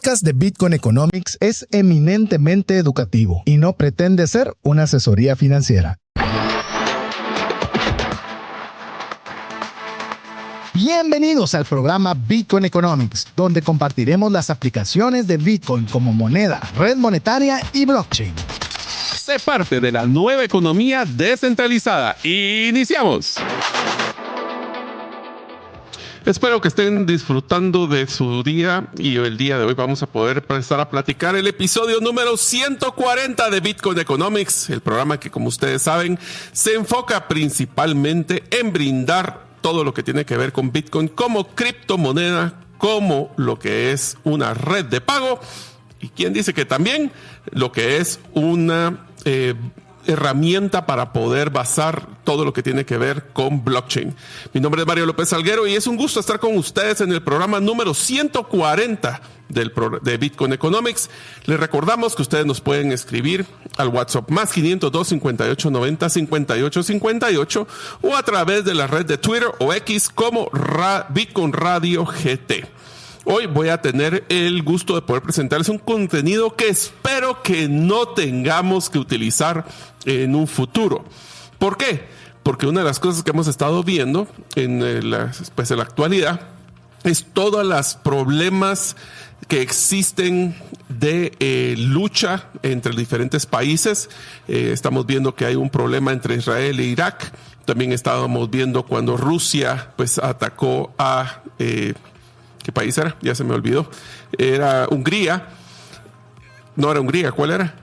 podcast de Bitcoin Economics es eminentemente educativo y no pretende ser una asesoría financiera. Bienvenidos al programa Bitcoin Economics, donde compartiremos las aplicaciones de Bitcoin como moneda, red monetaria y blockchain. Sé parte de la nueva economía descentralizada. ¡Iniciamos! Espero que estén disfrutando de su día y el día de hoy vamos a poder empezar a platicar el episodio número 140 de Bitcoin Economics, el programa que, como ustedes saben, se enfoca principalmente en brindar todo lo que tiene que ver con Bitcoin como criptomoneda, como lo que es una red de pago y quien dice que también lo que es una herramienta para poder basar todo lo que tiene que ver con blockchain. Mi nombre es Mario López Salguero y es un gusto estar con ustedes en el programa número 140 de Bitcoin Economics. Les recordamos que ustedes nos pueden escribir al WhatsApp más 502 58 90 58 58 o a través de la red de Twitter o X como Bitcoin Radio GT. Hoy voy a tener el gusto de poder presentarles un contenido que espero que no tengamos que utilizar en un futuro. ¿Por qué? Porque una de las cosas que hemos estado viendo en la actualidad es todos los problemas que existen de lucha entre diferentes países. Estamos viendo que hay un problema entre Israel e Irak. También estábamos viendo cuando Rusia atacó a... ¿qué país era? Ya se me olvidó. Era Hungría. No era Hungría, ¿cuál era?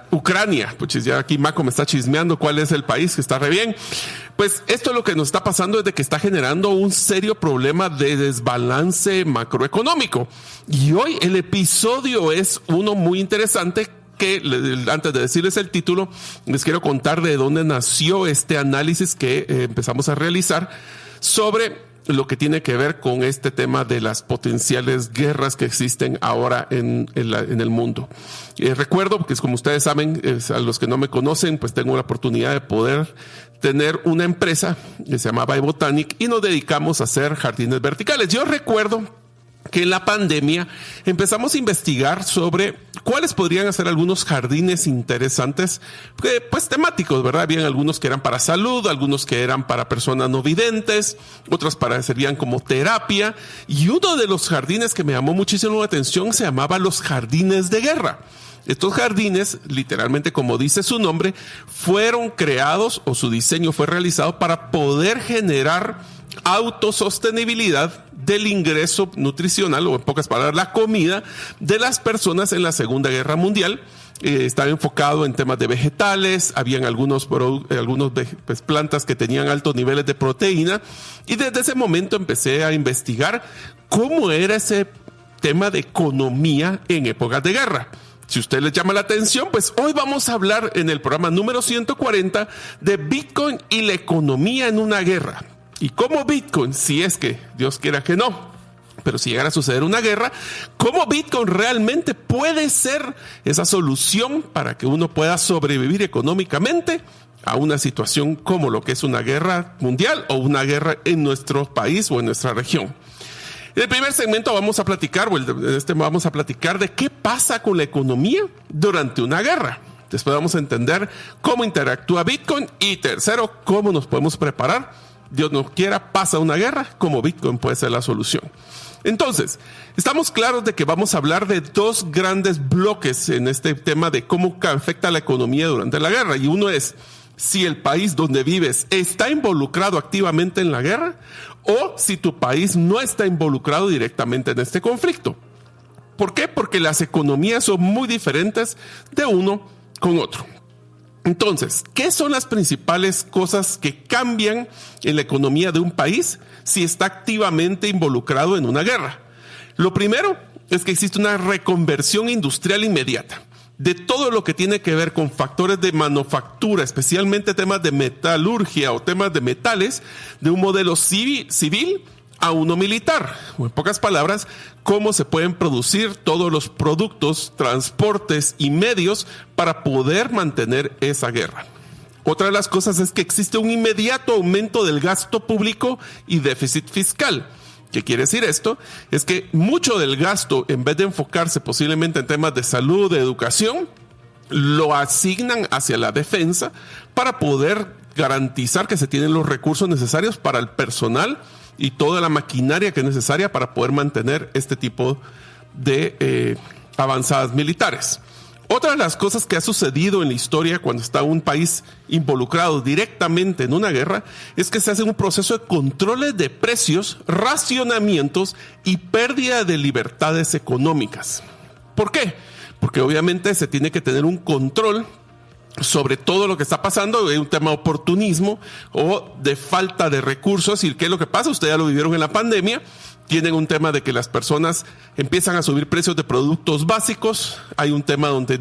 Ucrania. Pues ya aquí Maco me está chismeando cuál es el país, que está re bien. Pues esto lo que nos está pasando es de que está generando un serio problema de desbalance macroeconómico. Y hoy el episodio es uno muy interesante que, antes de decirles el título, les quiero contar de dónde nació este análisis que empezamos a realizar sobre lo que tiene que ver con este tema de las potenciales guerras que existen ahora en el mundo. Recuerdo, porque como ustedes saben, a los que no me conocen, pues tengo la oportunidad de poder tener una empresa que se llama Biobotanic y nos dedicamos a hacer jardines verticales. Yo recuerdo que en la pandemia empezamos a investigar sobre cuáles podrían ser algunos jardines interesantes, pues temáticos, ¿verdad? Habían algunos que eran para salud, algunos que eran para personas no videntes, otros servían como terapia. Y uno de los jardines que me llamó muchísimo la atención se llamaba los jardines de guerra. Estos jardines, literalmente como dice su nombre, fueron creados o su diseño fue realizado para poder generar autosostenibilidad del ingreso nutricional, o en pocas palabras, la comida de las personas en la Segunda Guerra Mundial. Estaba enfocado en temas de vegetales, habían algunos plantas que tenían altos niveles de proteína, y desde ese momento empecé a investigar cómo era ese tema de economía en épocas de guerra. Si a usted les llama la atención, pues hoy vamos a hablar en el programa número 140 de Bitcoin y la economía en una guerra. Y cómo Bitcoin, si es que Dios quiera que no, pero si llegara a suceder una guerra, cómo Bitcoin realmente puede ser esa solución para que uno pueda sobrevivir económicamente a una situación como lo que es una guerra mundial o una guerra en nuestro país o en nuestra región. En el primer segmento vamos a platicar de qué pasa con la economía durante una guerra. Después vamos a entender cómo interactúa Bitcoin y tercero, cómo nos podemos preparar. Dios no quiera, pasa una guerra, como Bitcoin puede ser la solución. Entonces, estamos claros de que vamos a hablar de dos grandes bloques en este tema de cómo afecta la economía durante la guerra. Y uno es si el país donde vives está involucrado activamente en la guerra o si tu país no está involucrado directamente en este conflicto. ¿Por qué? Porque las economías son muy diferentes de uno con otro. Entonces, ¿qué son las principales cosas que cambian en la economía de un país si está activamente involucrado en una guerra? Lo primero es que existe una reconversión industrial inmediata de todo lo que tiene que ver con factores de manufactura, especialmente temas de metalurgia o temas de metales, de un modelo civil a uno militar. O en pocas palabras, cómo se pueden producir todos los productos, transportes y medios para poder mantener esa guerra. Otra de las cosas es que existe un inmediato aumento del gasto público y déficit fiscal. ¿Qué quiere decir esto? Es que mucho del gasto, en vez de enfocarse posiblemente en temas de salud, de educación, lo asignan hacia la defensa para poder garantizar que se tienen los recursos necesarios para el personal y toda la maquinaria que es necesaria para poder mantener este tipo de avanzadas militares. Otra de las cosas que ha sucedido en la historia cuando está un país involucrado directamente en una guerra es que se hace un proceso de controles de precios, racionamientos y pérdida de libertades económicas. ¿Por qué? Porque obviamente se tiene que tener un control sobre todo lo que está pasando, es un tema de oportunismo o de falta de recursos. ¿Y qué es lo que pasa? Ustedes ya lo vivieron en la pandemia. Tienen un tema de que las personas empiezan a subir precios de productos básicos. Hay un tema donde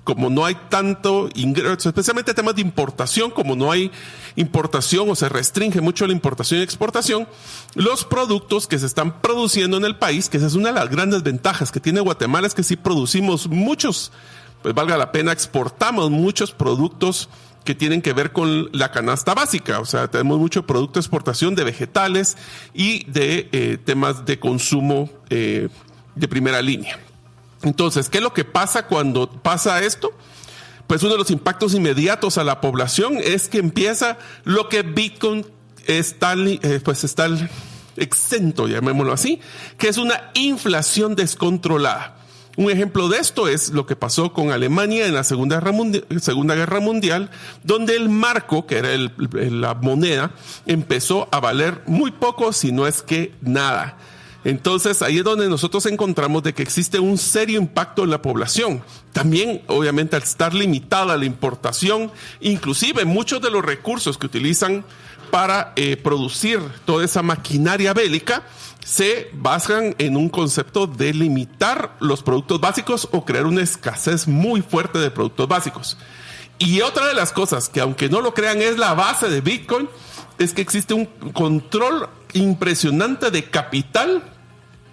como no hay tanto ingreso, especialmente temas de importación, como no hay importación o se restringe mucho la importación y exportación, los productos que se están produciendo en el país, que esa es una de las grandes ventajas que tiene Guatemala, es que sí producimos muchos, pues valga la pena, exportamos muchos productos que tienen que ver con la canasta básica. O sea, tenemos mucho producto de exportación de vegetales y de temas de consumo de primera línea. Entonces, ¿qué es lo que pasa cuando pasa esto? Pues uno de los impactos inmediatos a la población es que empieza lo que Bitcoin está exento, llamémoslo así, que es una inflación descontrolada. Un ejemplo de esto es lo que pasó con Alemania en la Segunda Guerra Mundial, donde el marco, que era la moneda, empezó a valer muy poco, si no es que nada. Entonces ahí es donde nosotros encontramos de que existe un serio impacto en la población. También, obviamente, al estar limitada la importación, inclusive muchos de los recursos que utilizan para producir toda esa maquinaria bélica, se basan en un concepto de limitar los productos básicos o crear una escasez muy fuerte de productos básicos. Y otra de las cosas que, aunque no lo crean, es la base de Bitcoin, es que existe un control impresionante de capital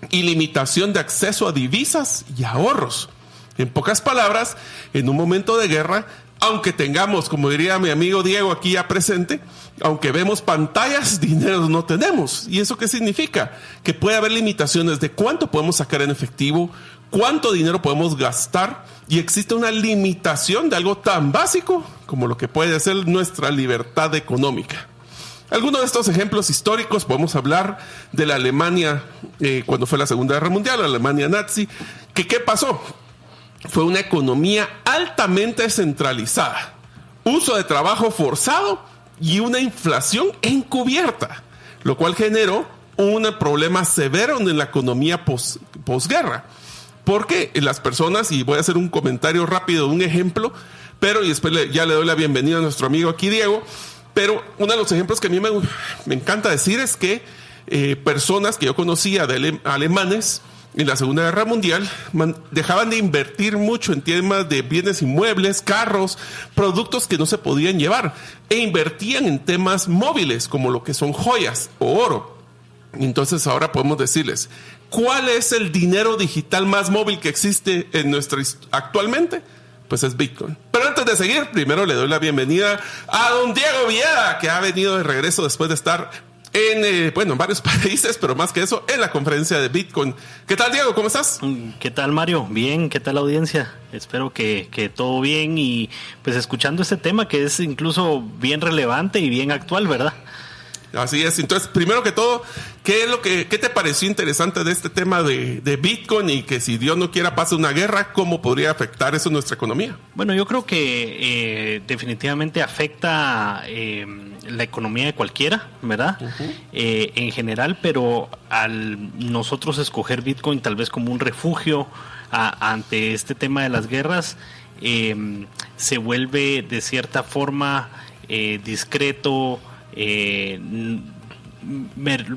y limitación de acceso a divisas y ahorros. En pocas palabras, en un momento de guerra, aunque tengamos, como diría mi amigo Diego aquí ya presente, aunque vemos pantallas, dinero no tenemos. ¿Y eso qué significa? Que puede haber limitaciones de cuánto podemos sacar en efectivo, cuánto dinero podemos gastar, y existe una limitación de algo tan básico como lo que puede ser nuestra libertad económica. Algunos de estos ejemplos históricos podemos hablar de la Alemania cuando fue la Segunda Guerra Mundial, la Alemania nazi. ¿Qué pasó? Fue una economía altamente centralizada, uso de trabajo forzado y una inflación encubierta, lo cual generó un problema severo en la economía posguerra. Porque las personas, y voy a hacer un comentario rápido, un ejemplo, pero y después ya le doy la bienvenida a nuestro amigo aquí, Diego. Pero uno de los ejemplos que a mí me encanta decir es que personas que yo conocía de alemanes en la Segunda Guerra Mundial dejaban de invertir mucho en temas de bienes inmuebles, carros, productos que no se podían llevar, e invertían en temas móviles como lo que son joyas o oro. Entonces ahora podemos decirles, ¿cuál es el dinero digital más móvil que existe en actualmente? Pues es Bitcoin. Pero antes de seguir, primero le doy la bienvenida a don Diego Villeda, que ha venido de regreso después de estar en varios países, pero más que eso, en la conferencia de Bitcoin. ¿Qué tal, Diego? ¿Cómo estás? ¿Qué tal, Mario? Bien, ¿qué tal la audiencia? Espero que todo bien y pues escuchando este tema que es incluso bien relevante y bien actual, ¿verdad? Así es. Entonces, primero que todo, ¿qué te pareció interesante de este tema de Bitcoin y que si Dios no quiera pase una guerra, cómo podría afectar eso nuestra economía? Bueno, yo creo que definitivamente afecta la economía de cualquiera, ¿verdad? Uh-huh. En general, pero al nosotros escoger Bitcoin tal vez como un refugio ante este tema de las guerras, se vuelve de cierta forma discreto.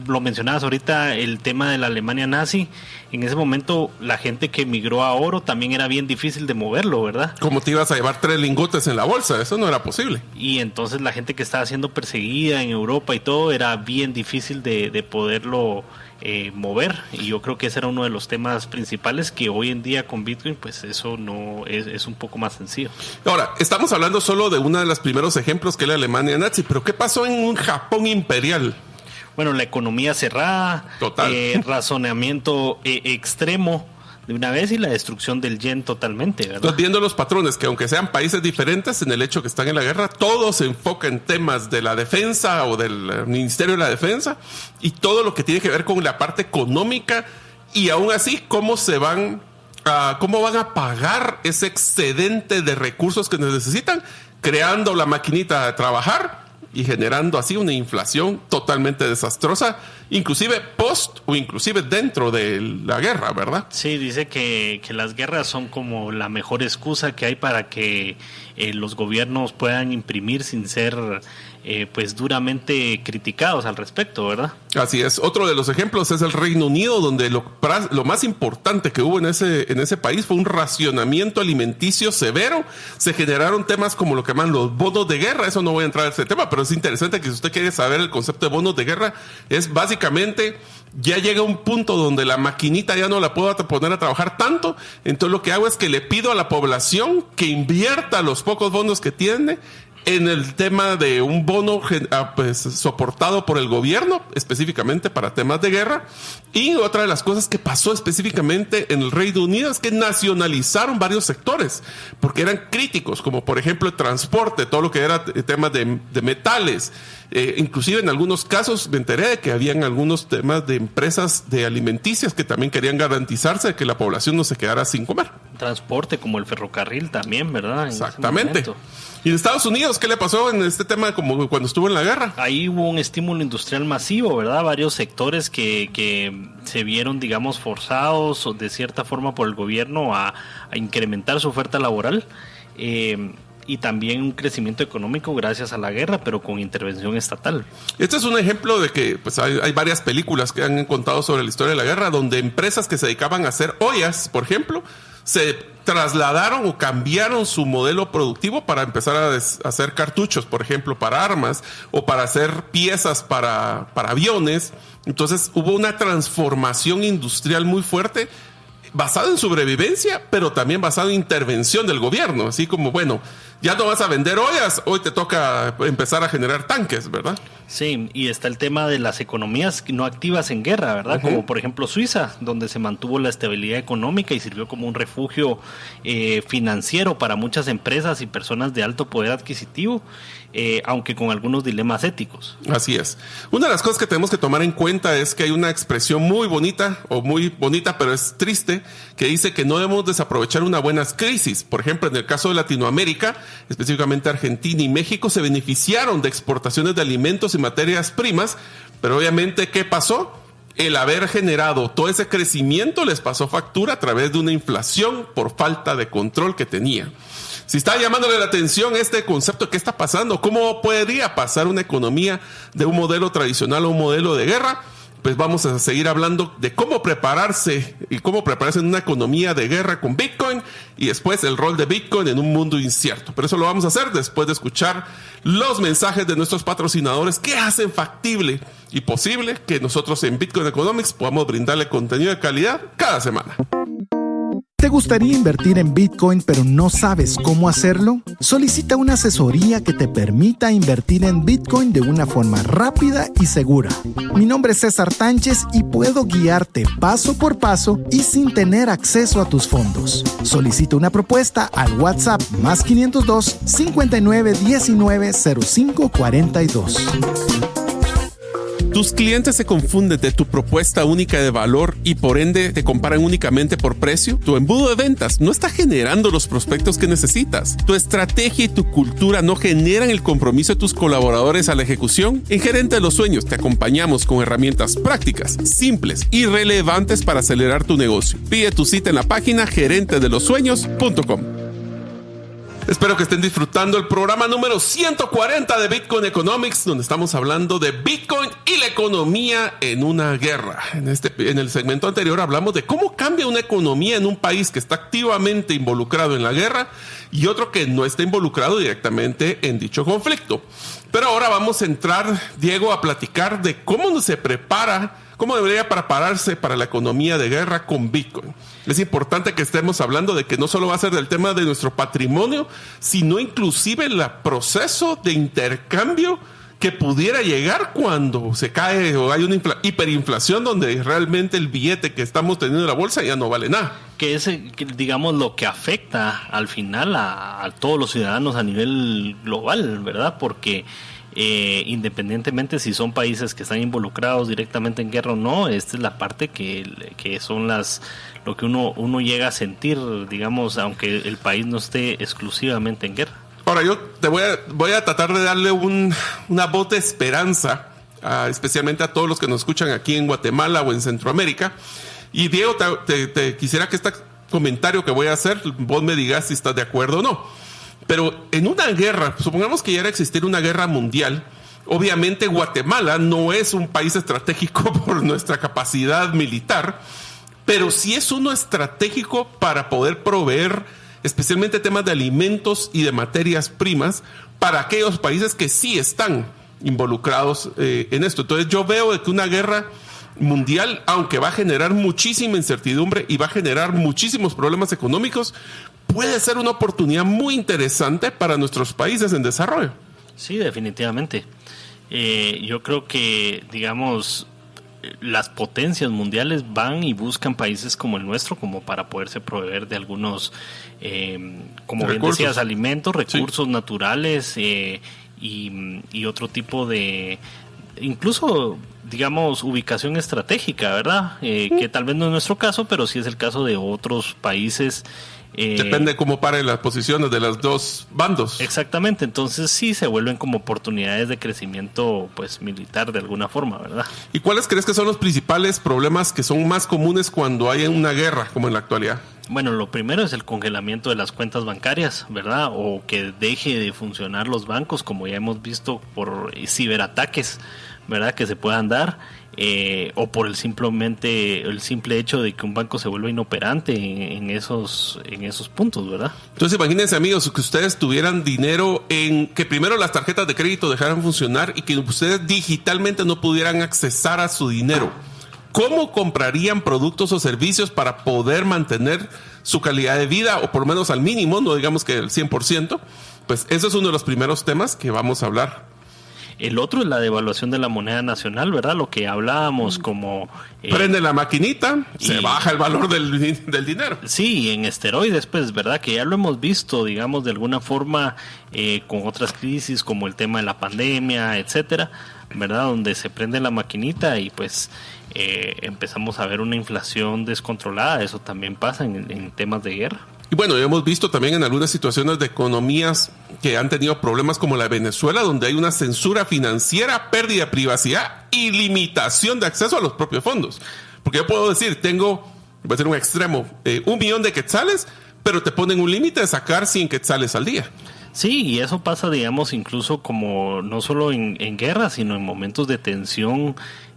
Lo mencionabas ahorita, el tema de la Alemania nazi. En ese momento la gente que migró a oro también era bien difícil de moverlo, ¿verdad? ¿Cómo te ibas a llevar 3 lingotes en la bolsa? Eso no era posible. Y entonces la gente que estaba siendo perseguida en Europa y todo, era bien difícil de poderlo mover, y yo creo que ese era uno de los temas principales, que hoy en día con Bitcoin pues eso no es un poco más sencillo. Ahora, estamos hablando solo de uno de los primeros ejemplos, que es la Alemania nazi, pero ¿qué pasó en un Japón imperial? Bueno, la economía cerrada, razonamiento extremo de una vez y la destrucción del yen totalmente, ¿verdad? Entonces, viendo los patrones, que aunque sean países diferentes en el hecho que están en la guerra, todo se enfoca en temas de la defensa o del Ministerio de la Defensa y todo lo que tiene que ver con la parte económica y aún así cómo van a pagar ese excedente de recursos que necesitan, creando la maquinita de trabajar y generando así una inflación totalmente desastrosa, inclusive post o inclusive dentro de la guerra, ¿verdad? Sí, dice que las guerras son como la mejor excusa que hay para que los gobiernos puedan imprimir sin ser pues duramente criticados al respecto, ¿verdad? Así es. Otro de los ejemplos es el Reino Unido, donde lo más importante que hubo en ese país fue un racionamiento alimenticio severo. Se generaron temas como lo que llaman los bonos de guerra. Eso no voy a entrar en ese tema, pero es interesante que si usted quiere saber el concepto de bonos de guerra, es básicamente ya llega un punto donde la maquinita ya no la puedo poner a trabajar tanto. Entonces lo que hago es que le pido a la población que invierta los pocos bonos que tiene en el tema de un bono pues, soportado por el gobierno, específicamente para temas de guerra. Y otra de las cosas que pasó específicamente en el Reino Unido es que nacionalizaron varios sectores, porque eran críticos, como por ejemplo el transporte, todo lo que era temas de metales. Inclusive en algunos casos me enteré de que habían algunos temas de empresas de alimenticias que también querían garantizarse de que la población no se quedara sin comer. Transporte como el ferrocarril también, ¿verdad? Exactamente. ¿Y en Estados Unidos qué le pasó en este tema como cuando estuvo en la guerra? Ahí hubo un estímulo industrial masivo, ¿verdad? Varios sectores que se vieron, digamos, forzados o de cierta forma por el gobierno a incrementar su oferta laboral. Y también un crecimiento económico gracias a la guerra, pero con intervención estatal. Este es un ejemplo de que pues hay varias películas que han contado sobre la historia de la guerra, donde empresas que se dedicaban a hacer ollas, por ejemplo, se trasladaron o cambiaron su modelo productivo para empezar a hacer cartuchos, por ejemplo, para armas o para hacer piezas para aviones. Entonces hubo una transformación industrial muy fuerte basado en sobrevivencia, pero también basado en intervención del gobierno. Así como, bueno, ya no vas a vender ollas, hoy te toca empezar a generar tanques, ¿verdad? Sí, y está el tema de las economías no activas en guerra, ¿verdad? Como por ejemplo Suiza, donde se mantuvo la estabilidad económica y sirvió como un refugio financiero para muchas empresas y personas de alto poder adquisitivo, aunque con algunos dilemas éticos. Así es. Una de las cosas que tenemos que tomar en cuenta es que hay una expresión muy bonita, pero es triste, que dice que no debemos desaprovechar una buena crisis. Por ejemplo, en el caso de Latinoamérica, específicamente Argentina y México, se beneficiaron de exportaciones de alimentos y materias primas, pero obviamente, ¿qué pasó? El haber generado todo ese crecimiento les pasó factura a través de una inflación por falta de control que tenía. Si está llamándole la atención este concepto, ¿qué está pasando? ¿Cómo podría pasar una economía de un modelo tradicional a un modelo de guerra? Pues vamos a seguir hablando de cómo prepararse en una economía de guerra con Bitcoin y después el rol de Bitcoin en un mundo incierto. Pero eso lo vamos a hacer después de escuchar los mensajes de nuestros patrocinadores que hacen factible y posible que nosotros en Bitcoin Economics podamos brindarle contenido de calidad cada semana. ¿Te gustaría invertir en Bitcoin pero no sabes cómo hacerlo? Solicita una asesoría que te permita invertir en Bitcoin de una forma rápida y segura. Mi nombre es César Tánchez y puedo guiarte paso por paso y sin tener acceso a tus fondos. Solicita una propuesta al WhatsApp +502 59 19 05 42. Tus clientes se confunden de tu propuesta única de valor y por ende te comparan únicamente por precio. Tu embudo de ventas no está generando los prospectos que necesitas. Tu estrategia y tu cultura no generan el compromiso de tus colaboradores a la ejecución. En Gerente de los Sueños te acompañamos con herramientas prácticas, simples y relevantes para acelerar tu negocio. Pide tu cita en la página gerentedelosueños.com. Espero que estén disfrutando el programa número 140 de Bitcoin Economics, donde estamos hablando de Bitcoin y la economía en una guerra. En el segmento anterior hablamos de cómo cambia una economía en un país que está activamente involucrado en la guerra y otro que no está involucrado directamente en dicho conflicto. Pero ahora vamos a entrar, Diego, a platicar de cómo se prepara, cómo debería prepararse para la economía de guerra con Bitcoin. Es importante que estemos hablando de que no solo va a ser del tema de nuestro patrimonio, sino inclusive el proceso de intercambio que pudiera llegar cuando se cae o hay una hiperinflación donde realmente el billete que estamos teniendo en la bolsa ya no vale nada. Que es, digamos, lo que afecta al final a todos los ciudadanos a nivel global, ¿verdad? Porque independientemente si son países que están involucrados directamente en guerra o no, esta es la parte que son lo que uno llega a sentir, digamos, aunque el país no esté exclusivamente en guerra. Ahora yo voy a tratar de darle una voz de esperanza, especialmente a todos los que nos escuchan aquí en Guatemala o en Centroamérica. Y Diego, te quisiera que este comentario que voy a hacer, vos me digas si estás de acuerdo o no. Pero en una guerra, supongamos que llegara a existir una guerra mundial, obviamente Guatemala no es un país estratégico por nuestra capacidad militar, pero sí es uno estratégico para poder proveer especialmente temas de alimentos y de materias primas para aquellos países que sí están involucrados en esto. Entonces yo veo que una guerra mundial, aunque va a generar muchísima incertidumbre y va a generar muchísimos problemas económicos, puede ser una oportunidad muy interesante para nuestros países en desarrollo. Sí, definitivamente. Yo creo que, digamos, las potencias mundiales van y buscan países como el nuestro como para poderse proveer de algunos, como bien decías, alimentos, recursos naturales y otro tipo de, incluso, digamos, ubicación estratégica, ¿verdad? Que tal vez no es nuestro caso, pero sí es el caso de otros países. Depende cómo paren las posiciones de los dos bandos. Exactamente, entonces sí se vuelven como oportunidades de crecimiento, pues, militar de alguna forma, ¿verdad? ¿Y cuáles crees que son los principales problemas que son más comunes cuando hay una guerra, como en la actualidad? Bueno, lo primero es el congelamiento de las cuentas bancarias, ¿verdad? O que deje de funcionar los bancos, como ya hemos visto por ciberataques, ¿verdad? Que se puedan dar. O por el simple hecho de que un banco se vuelva inoperante en esos puntos, ¿verdad? Entonces imagínense, amigos, que ustedes tuvieran dinero en que primero las tarjetas de crédito dejaran funcionar y que ustedes digitalmente no pudieran accesar a su dinero. ¿Cómo comprarían productos o servicios para poder mantener su calidad de vida, o por lo menos al mínimo, no digamos que el 100%? Pues eso es uno de los primeros temas que vamos a hablar. El otro es la devaluación de la moneda nacional, ¿verdad? Lo que hablábamos como... prende la maquinita, se baja el valor del dinero. Sí, en esteroides, pues, ¿verdad? Que ya lo hemos visto, digamos, de alguna forma con otras crisis como el tema de la pandemia, etcétera, ¿verdad? Donde se prende la maquinita y pues empezamos a ver una inflación descontrolada. Eso también pasa en temas de guerra. Y bueno, hemos visto también en algunas situaciones de economías que han tenido problemas como la de Venezuela, donde hay una censura financiera, pérdida de privacidad y limitación de acceso a los propios fondos. Porque yo puedo decir, voy a ser un extremo, 1 millón de quetzales, pero te ponen un límite de sacar 100 quetzales al día. Sí, y eso pasa, digamos, incluso como no solo en guerra, sino en momentos de tensión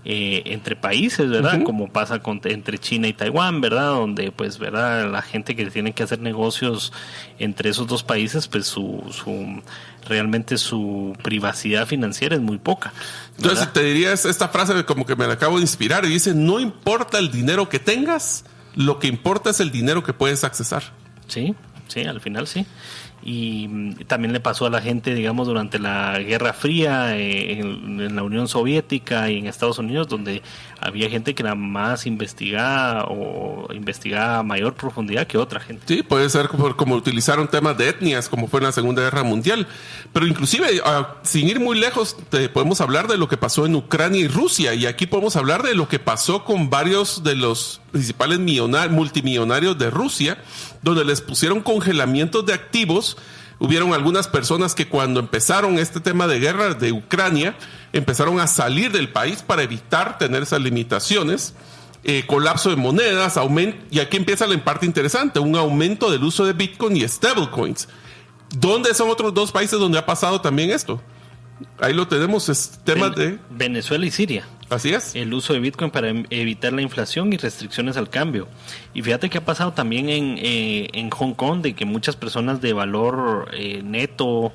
entre países, ¿verdad? Uh-huh. Como pasa entre China y Taiwán, ¿verdad? Donde, pues, ¿verdad? La gente que tiene que hacer negocios entre esos dos países, pues realmente su privacidad financiera es muy poca, ¿verdad? Entonces te diría esta frase como que me la acabo de inspirar y dice, no importa el dinero que tengas, lo que importa es el dinero que puedes accesar. Sí, al final sí. Y también le pasó a la gente, digamos, durante la Guerra Fría en la Unión Soviética y en Estados Unidos, donde había gente que era más investigada o investigada a mayor profundidad que otra gente. Sí, puede ser como utilizaron temas de etnias, como fue en la Segunda Guerra Mundial. Pero inclusive, sin ir muy lejos, podemos hablar de lo que pasó en Ucrania y Rusia. Y aquí podemos hablar de lo que pasó con varios de los principales multimillonarios de Rusia, donde les pusieron congelamientos de activos. Hubieron algunas personas que cuando empezaron este tema de guerra de Ucrania, empezaron a salir del país para evitar tener esas limitaciones, colapso de monedas, y aquí empieza la parte interesante, un aumento del uso de Bitcoin y stablecoins. ¿Dónde son otros dos países donde ha pasado también esto? Ahí lo tenemos, es tema de Venezuela y Siria. Así es. El uso de Bitcoin para evitar la inflación y restricciones al cambio. Y fíjate que ha pasado también en Hong Kong, de que muchas personas de valor neto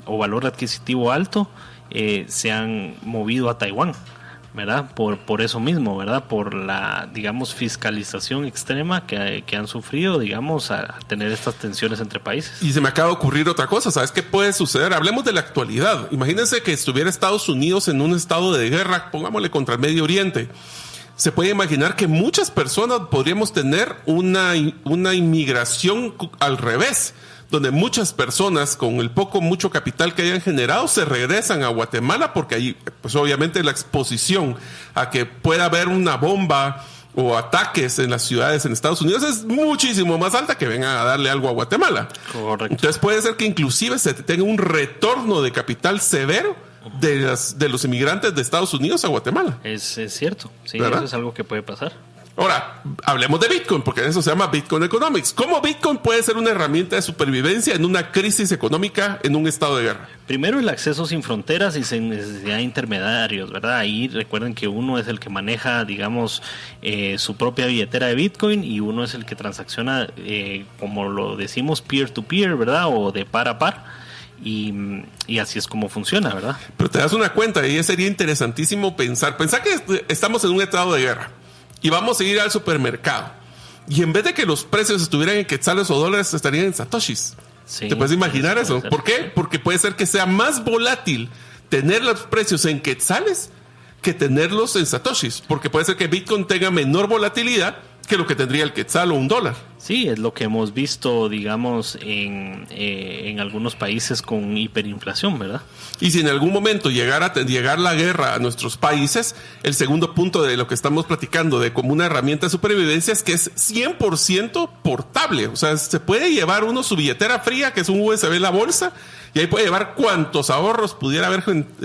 o valor adquisitivo alto se han movido a Taiwán, ¿verdad? Por eso mismo, ¿verdad? Por la, digamos, fiscalización extrema que han sufrido, digamos, a tener estas tensiones entre países. Y se me acaba de ocurrir otra cosa, ¿sabes qué puede suceder? Hablemos de la actualidad. Imagínense que estuviera Estados Unidos en un estado de guerra, pongámosle contra el Medio Oriente. Se puede imaginar que muchas personas podríamos tener una inmigración al revés, donde muchas personas con el mucho capital que hayan generado se regresan a Guatemala porque ahí, pues obviamente la exposición a que pueda haber una bomba o ataques en las ciudades en Estados Unidos es muchísimo más alta que vengan a darle algo a Guatemala. Correcto. Entonces puede ser que inclusive se tenga un retorno de capital severo de los inmigrantes de Estados Unidos a Guatemala. Es cierto, sí, ¿verdad? eso es algo que puede pasar. Ahora, hablemos de Bitcoin, porque eso se llama Bitcoin Economics. ¿Cómo Bitcoin puede ser una herramienta de supervivencia en una crisis económica en un estado de guerra? Primero, el acceso sin fronteras y sin necesidad de intermediarios, ¿verdad? Ahí recuerden que uno es el que maneja, digamos, su propia billetera de Bitcoin y uno es el que transacciona, como lo decimos, peer-to-peer, ¿verdad? O de par a par. Y así es como funciona, ¿verdad? Pero te das una cuenta y sería interesantísimo pensar que estamos en un estado de guerra. Y vamos a ir al supermercado. Y en vez de que los precios estuvieran en quetzales o dólares, estarían en satoshis. Sí, ¿te puedes imaginar eso? ¿Por qué? Porque puede ser que sea más volátil tener los precios en quetzales que tenerlos en satoshis. Porque puede ser que Bitcoin tenga menor volatilidad que lo que tendría el quetzal o un dólar. Sí, es lo que hemos visto, digamos, en algunos países con hiperinflación, ¿verdad? Y si en algún momento llegar la guerra a nuestros países, el segundo punto de lo que estamos platicando de como una herramienta de supervivencia es que es 100% portable. O sea, se puede llevar uno su billetera fría, que es un USB en la bolsa, y ahí puede llevar cuantos ahorros pudiera haber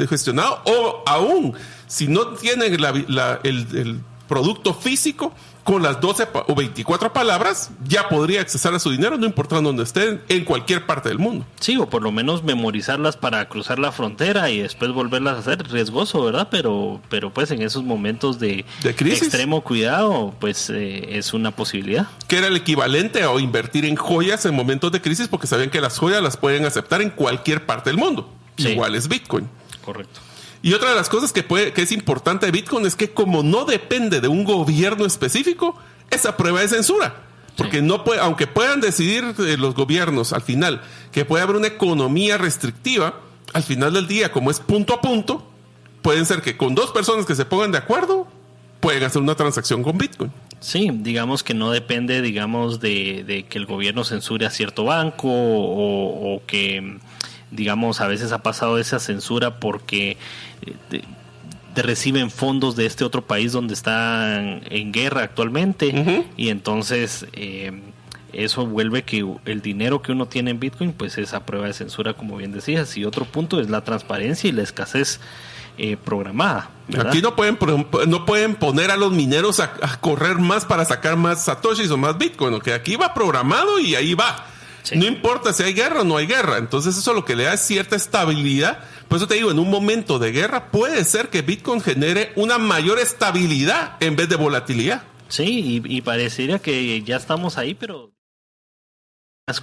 gestionado, o aún, si no tienen el producto físico, con las 12 o 24 palabras ya podría accesar a su dinero, no importando dónde estén, en cualquier parte del mundo. Sí, o por lo menos memorizarlas para cruzar la frontera y después volverlas a hacer. Riesgoso, ¿verdad? Pero pues en esos momentos de crisis, extremo cuidado, pues es una posibilidad. Que era el equivalente a invertir en joyas en momentos de crisis, porque sabían que las joyas las pueden aceptar en cualquier parte del mundo. Sí. Igual es Bitcoin. Correcto. Y otra de las cosas que es importante de Bitcoin es que como no depende de un gobierno específico, esa prueba de censura. Porque no puede, aunque puedan decidir los gobiernos al final que puede haber una economía restrictiva, al final del día, como es punto a punto, pueden ser que con dos personas que se pongan de acuerdo, pueden hacer una transacción con Bitcoin. Sí, digamos que no depende, digamos, de que el gobierno censure a cierto banco o que... digamos, a veces ha pasado esa censura porque reciben fondos de este otro país donde están en guerra actualmente, y entonces eso vuelve que el dinero que uno tiene en Bitcoin pues es a prueba de censura, como bien decías. Y otro punto es la transparencia y la escasez programada, ¿verdad? Aquí no pueden poner a los mineros a correr más para sacar más satoshis o más Bitcoin, ¿no? Que aquí va programado y ahí va. Sí. No importa si hay guerra o no hay guerra. Entonces eso lo que le da es cierta estabilidad. Por eso te digo, en un momento de guerra puede ser que Bitcoin genere una mayor estabilidad en vez de volatilidad. Sí, y parecería que ya estamos ahí, pero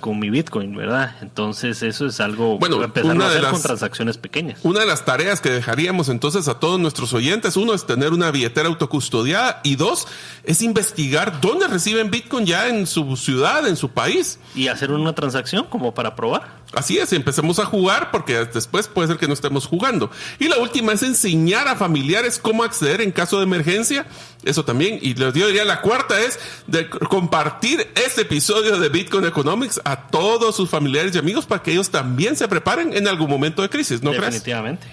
con mi Bitcoin, ¿verdad? Entonces eso es algo, bueno, empezar a hacer con transacciones pequeñas. Una de las tareas que dejaríamos entonces a todos nuestros oyentes, uno es tener una billetera autocustodiada, y dos es investigar dónde reciben Bitcoin ya en su ciudad, en su país. Y hacer una transacción como para probar. Así es, empecemos a jugar, porque después puede ser que no estemos jugando. Y la última es enseñar a familiares cómo acceder en caso de emergencia. Eso también. Y yo diría la cuarta es de compartir este episodio de Bitcoin Economics a todos sus familiares y amigos para que ellos también se preparen en algún momento de crisis, ¿no crees? Definitivamente.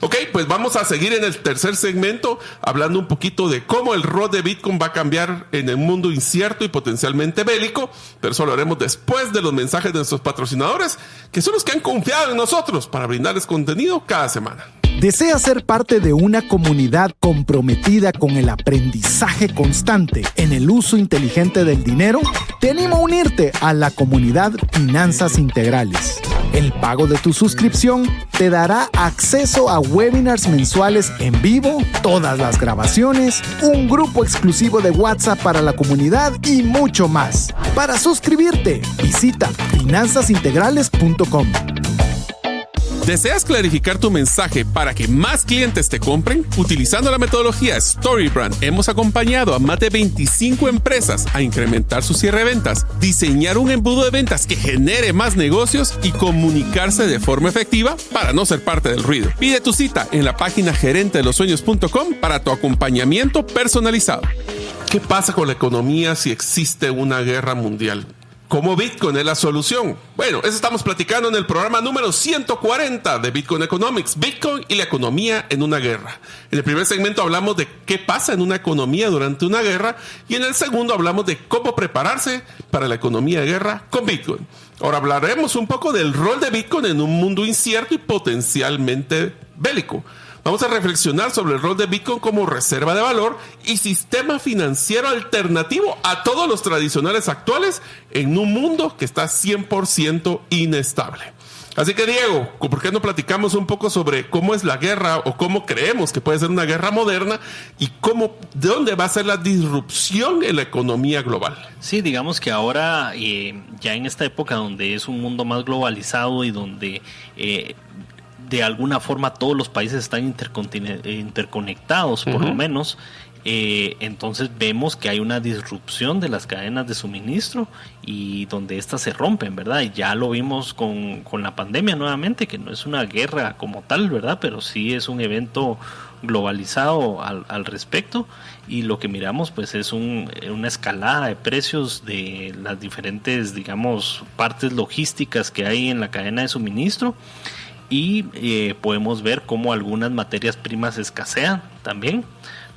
Ok, pues vamos a seguir en el tercer segmento hablando un poquito de cómo el rol de Bitcoin va a cambiar en el mundo incierto y potencialmente bélico, pero eso lo haremos después de los mensajes de nuestros patrocinadores, que son los que han confiado en nosotros para brindarles contenido cada semana. ¿Deseas ser parte de una comunidad comprometida con el aprendizaje constante en el uso inteligente del dinero? Te animo a unirte a la comunidad Finanzas Integrales. El pago de tu suscripción te dará acceso a webinars mensuales en vivo, todas las grabaciones, un grupo exclusivo de WhatsApp para la comunidad y mucho más. Para suscribirte, visita finanzasintegrales.com. ¿Deseas clarificar tu mensaje para que más clientes te compren? Utilizando la metodología StoryBrand, hemos acompañado a más de 25 empresas a incrementar su cierre de ventas, diseñar un embudo de ventas que genere más negocios y comunicarse de forma efectiva para no ser parte del ruido. Pide tu cita en la página gerentedelosueños.com para tu acompañamiento personalizado. ¿Qué pasa con la economía si existe una guerra mundial? ¿Cómo Bitcoin es la solución? Bueno, eso estamos platicando en el programa número 140 de Bitcoin Economics, Bitcoin y la economía en una guerra. En el primer segmento hablamos de qué pasa en una economía durante una guerra y en el segundo hablamos de cómo prepararse para la economía de guerra con Bitcoin. Ahora hablaremos un poco del rol de Bitcoin en un mundo incierto y potencialmente bélico. Vamos a reflexionar sobre el rol de Bitcoin como reserva de valor y sistema financiero alternativo a todos los tradicionales actuales en un mundo que está 100% inestable. Así que, Diego, ¿por qué no platicamos un poco sobre cómo es la guerra o cómo creemos que puede ser una guerra moderna y de dónde va a ser la disrupción en la economía global? Sí, digamos que ahora, ya en esta época donde es un mundo más globalizado y donde de alguna forma todos los países están interconectados, por lo menos, entonces vemos que hay una disrupción de las cadenas de suministro y donde éstas se rompen, ¿verdad? Y ya lo vimos con la pandemia nuevamente, que no es una guerra como tal, ¿verdad? Pero sí es un evento globalizado al respecto, y lo que miramos pues es una escalada de precios de las diferentes, digamos, partes logísticas que hay en la cadena de suministro. Y podemos ver cómo algunas materias primas escasean también,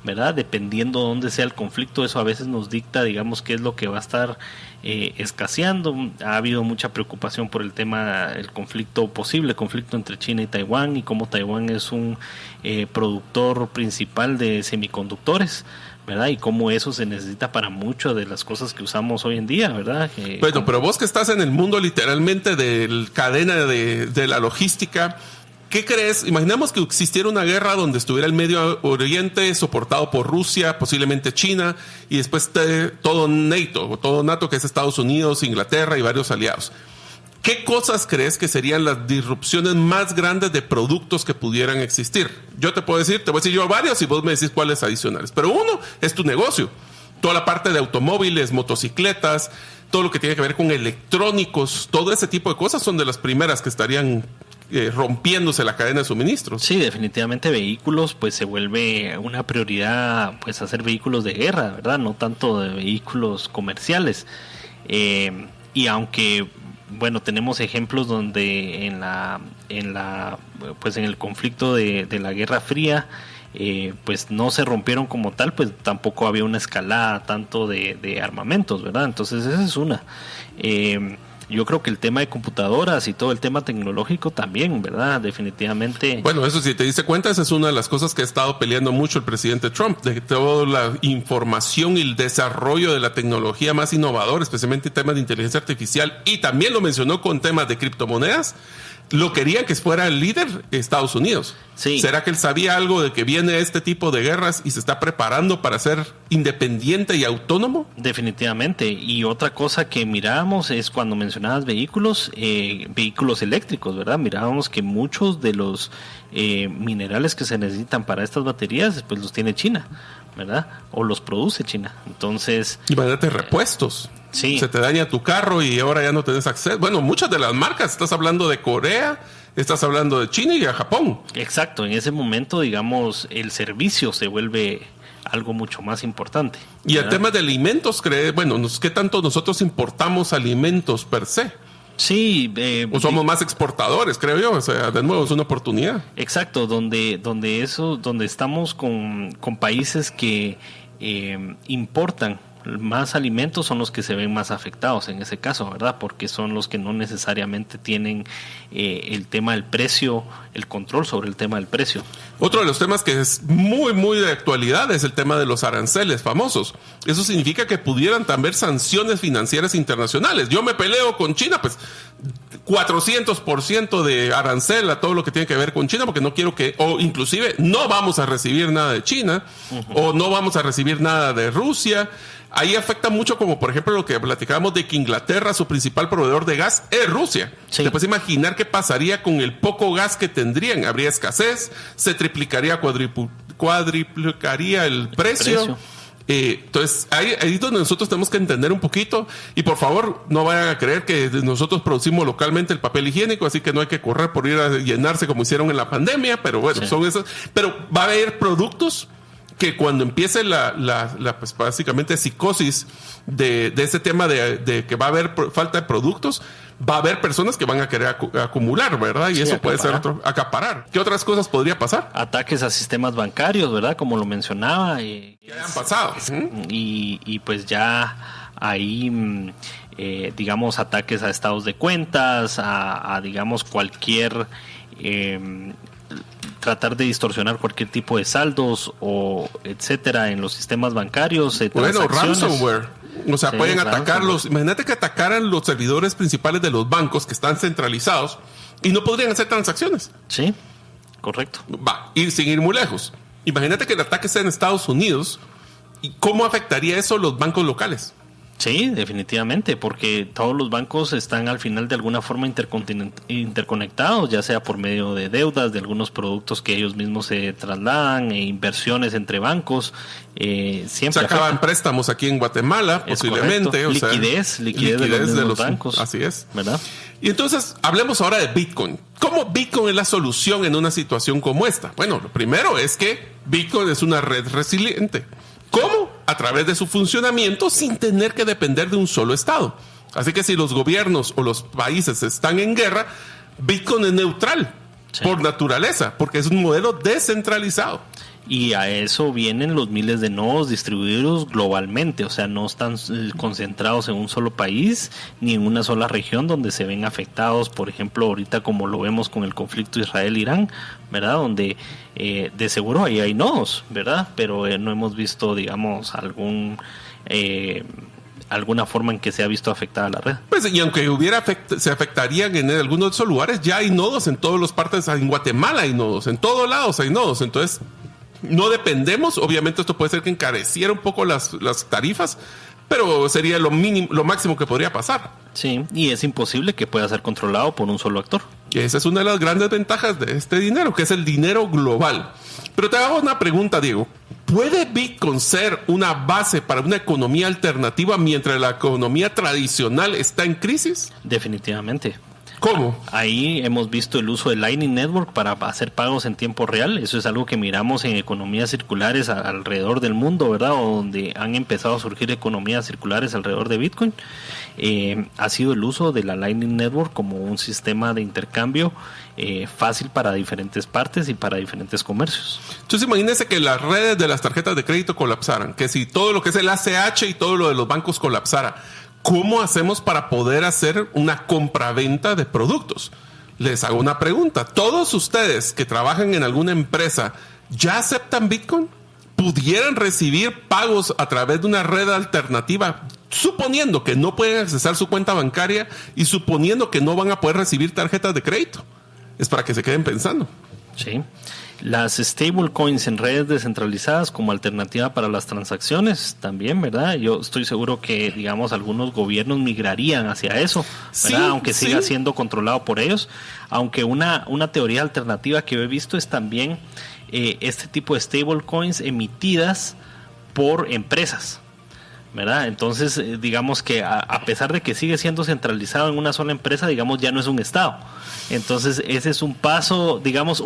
¿verdad? Dependiendo de dónde sea el conflicto, eso a veces nos dicta, digamos, qué es lo que va a estar escaseando. Ha habido mucha preocupación por el tema, posible conflicto entre China y Taiwán, y cómo Taiwán es un productor principal de semiconductores, ¿verdad? Y cómo eso se necesita para muchas de las cosas que usamos hoy en día, ¿verdad? Bueno, pero vos que estás en el mundo literalmente de la cadena de la logística, ¿qué crees? Imaginemos que existiera una guerra donde estuviera el Medio Oriente soportado por Rusia, posiblemente China, y después todo NATO, que es Estados Unidos, Inglaterra y varios aliados. ¿Qué cosas crees que serían las disrupciones más grandes de productos que pudieran existir? Yo te voy a decir yo varios y vos me decís cuáles adicionales. Pero uno es tu negocio. Toda la parte de automóviles, motocicletas, todo lo que tiene que ver con electrónicos, todo ese tipo de cosas son de las primeras que estarían rompiéndose la cadena de suministros. Sí, definitivamente vehículos, pues se vuelve una prioridad, pues hacer vehículos de guerra, ¿verdad? No tanto de vehículos comerciales. Y aunque bueno, tenemos ejemplos donde en el conflicto de la Guerra Fría, pues no se rompieron como tal, pues tampoco había una escalada tanto de armamentos, ¿verdad? Entonces esa es una. Yo creo que el tema de computadoras y todo el tema tecnológico también, ¿verdad? Definitivamente. Bueno, eso si te diste cuenta, esa es una de las cosas que ha estado peleando mucho el presidente Trump, de toda la información y el desarrollo de la tecnología más innovadora, especialmente en temas de inteligencia artificial, y también lo mencionó con temas de criptomonedas. Lo querían que fuera el líder Estados Unidos. Sí. ¿Será que él sabía algo de que viene este tipo de guerras y se está preparando para ser independiente y autónomo? Definitivamente. Y otra cosa que mirábamos es cuando mencionabas vehículos eléctricos, ¿verdad? Mirábamos que muchos de los minerales que se necesitan para estas baterías, pues los tiene China, ¿verdad? O los produce China. Entonces... Imagínate repuestos. Sí. Se te daña tu carro y ahora ya no tenés acceso. Bueno, muchas de las marcas, estás hablando de Corea, estás hablando de China y de Japón. Exacto, en ese momento, digamos, el servicio se vuelve algo mucho más importante, ¿verdad? Y el tema de alimentos, ¿qué tanto nosotros importamos alimentos per se? Sí. O somos más exportadores, creo yo. O sea, de nuevo, es una oportunidad. Exacto, donde estamos con países que importan más alimentos, son los que se ven más afectados en ese caso, ¿verdad? Porque son los que no necesariamente tienen el tema del precio, el control sobre el tema del precio. Otro de los temas que es muy, muy de actualidad es el tema de los aranceles famosos. Eso significa que pudieran también sanciones financieras internacionales. Yo me peleo con China, pues 400% de arancel a todo lo que tiene que ver con China, porque no quiero o inclusive no vamos a recibir nada de China, o no vamos a recibir nada de Rusia. ahí afecta mucho, como por ejemplo lo que platicábamos de que Inglaterra, su principal proveedor de gas es Rusia. Sí. Te puedes imaginar qué pasaría con el poco gas que tendrían. Habría escasez, se triplicaría, cuadriplicaría el precio. Entonces, ahí es donde nosotros tenemos que entender un poquito. Y por favor, no vayan a creer que nosotros producimos localmente el papel higiénico, así que no hay que correr por ir a llenarse como hicieron en la pandemia. Pero bueno, sí, son esas. Pero va a haber productos que cuando empiece pues básicamente psicosis de ese tema de que va a haber falta de productos, va a haber personas que van a querer acumular, ¿verdad? Y sí, eso puede ser acaparar. ¿Qué otras cosas podría pasar? Ataques a sistemas bancarios, ¿verdad? Como lo mencionaba. Que hayan pasado. Y pues ya ahí, digamos, ataques a estados de cuentas, a digamos, cualquier... tratar de distorsionar cualquier tipo de saldos o etcétera en los sistemas bancarios. Bueno, ransomware. O sea, sí, pueden atacarlos. Imagínate que atacaran los servidores principales de los bancos que están centralizados y no podrían hacer transacciones. Sí, correcto. Va, y sin ir muy lejos. Imagínate que el ataque sea en Estados Unidos. ¿Y cómo afectaría eso a los bancos locales? Sí, definitivamente, porque todos los bancos están al final de alguna forma interconectados, ya sea por medio de deudas, de algunos productos que ellos mismos se trasladan, inversiones entre bancos. Siempre sacaban préstamos aquí en Guatemala, es posiblemente. O liquidez sea, de los bancos. Así es. ¿Verdad? Y entonces, hablemos ahora de Bitcoin. ¿Cómo Bitcoin es la solución en una situación como esta? Bueno, lo primero es que Bitcoin es una red resiliente. ¿Cómo? A través de su funcionamiento sin tener que depender de un solo estado. Así que si los gobiernos o los países están en guerra, Bitcoin es neutral por naturaleza, porque es un modelo descentralizado. Y a eso vienen los miles de nodos distribuidos globalmente, o sea, no están concentrados en un solo país ni en una sola región donde se ven afectados, por ejemplo, ahorita como lo vemos con el conflicto Israel-Irán, ¿verdad? Donde de seguro ahí hay nodos, ¿verdad? Pero no hemos visto, digamos, alguna forma en que se ha visto afectada la red. Pues, y aunque se afectarían en algunos de esos lugares, ya hay nodos en todas las partes. En Guatemala hay nodos, en todos lados hay nodos. Entonces, no dependemos. Obviamente esto puede ser que encareciera un poco las tarifas, pero sería lo máximo que podría pasar. Sí, y es imposible que pueda ser controlado por un solo actor. Y esa es una de las grandes ventajas de este dinero, que es el dinero global. Pero te hago una pregunta, Diego. ¿Puede Bitcoin ser una base para una economía alternativa mientras la economía tradicional está en crisis? Definitivamente. ¿Cómo? Ahí hemos visto el uso de Lightning Network para hacer pagos en tiempo real. Eso es algo que miramos en economías circulares alrededor del mundo, ¿verdad? O donde han empezado a surgir economías circulares alrededor de Bitcoin. Ha sido el uso de la Lightning Network como un sistema de intercambio fácil para diferentes partes y para diferentes comercios. Entonces imagínense que las redes de las tarjetas de crédito colapsaran, que si todo lo que es el ACH y todo lo de los bancos colapsara, ¿cómo hacemos para poder hacer una compraventa de productos? Les hago una pregunta. ¿Todos ustedes que trabajan en alguna empresa ya aceptan Bitcoin? ¿Pudieran recibir pagos a través de una red alternativa, suponiendo que no pueden accesar su cuenta bancaria y suponiendo que no van a poder recibir tarjetas de crédito? Es para que se queden pensando. Sí. Las stablecoins en redes descentralizadas como alternativa para las transacciones también, ¿verdad? Yo estoy seguro que, digamos, algunos gobiernos migrarían hacia eso, ¿verdad? Sí, aunque siga siendo controlado por ellos. Aunque una teoría alternativa que he visto es también este tipo de stablecoins emitidas por empresas, ¿verdad? Entonces, digamos que a pesar de que sigue siendo centralizado en una sola empresa, digamos, ya no es un estado. Entonces, ese es un paso, digamos,